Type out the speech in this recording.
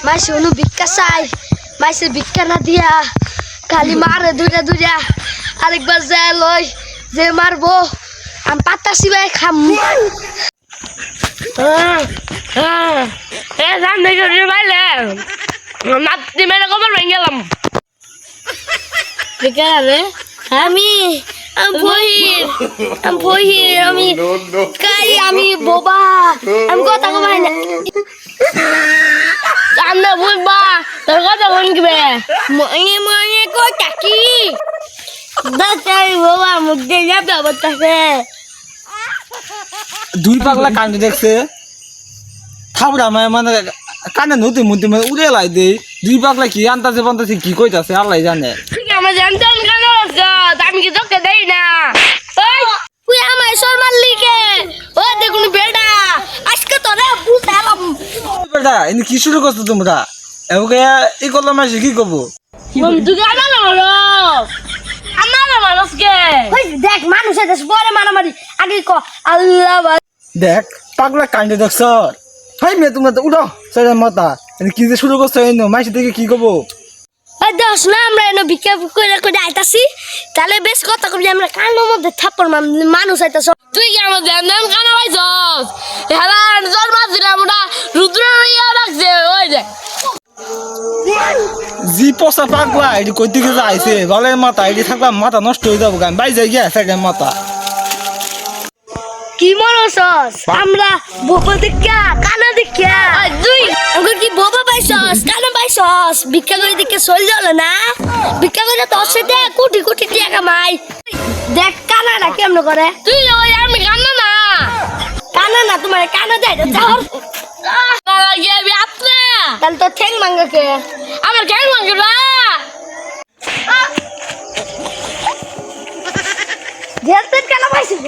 মাইসে অনু ভিক্ষা চাই মাইসে ভিক্ষা না দিয়া খালি মারে দুইটা দুইটা আরেকবার যায় লই যে মারবো আমি পাতা সিবাই খাম মাতি মেরে কবার ভেঙে গেলাম আমি আমি বোবা আমি কথা কমাই না আমরা বুঝবা তোর কথা বলবে মনে মনে কথা কি দাঁড়াই বাবা মুখ দিয়ে যাবে বলতেছে দুই পাগলা কান্ড দেখছে খাবড়া মানে কানে নদী মধ্যে মানে উড়ে লাই দে দুই পাগলা কি আন্তাজে পান্তাজে কি কইতাছে আল্লাহ জানে আমার জানতাম কেন আমি কি তোকে দেই না তুই আমার শর্মার লিখে ও দেখুন বেটা আজকে তোরা বুঝালাম বেটা এনে কি শুরু করছো তোমরা এওকে এই করলাম মাসে কি করবো বন্ধু গানা না হলো আমার মানুষকে ওই দেখ মানুষের দেশ পরে মারামারি আগে ক আল্লাহ দেখ পাগলা কান্ড দেখছ হাই মেয়ে তোমরা তো উঠো সেটা মাথা এনে কি যে শুরু করছো এনে মাসে থেকে কি করবো ওই দশ না আমরা এনে ভিক্ষা করে করে আইতাছি তাহলে বেশ কথা কবি আমরা কানের মধ্যে থাপ্পড় মানুষ আইতাছ তুই কি আমার জান কানা পাইছস হেলা জন্ম দিলাম ওটা রুদ্র ইয়া রাখছে ওই যে জি পচা পাগলা এটি কই থেকে যে আইছে বলে মাথা এটি থাকবা মাথা নষ্ট হয়ে যাবো গান বাই যাই গিয়া সেটা মাথা কি মরছস আমরা বোবা দেখা কানা দেখা তুই আমাকে কি বোবা পাইছস কানা পাইছস ভিক্ষা করে দেখে চল যাল না ভিক্ষা করে তোর সাথে কোটি কোটি টাকা কামাই দেখ কানা না কেমন করে তুই ওই আমি কানা না তোমার কানা দেয় যাও তাহলে তো ঠ্যাং মাঙ্গাকে আমার ঠ্যাং মাঙ্গে না কেন পাইছিস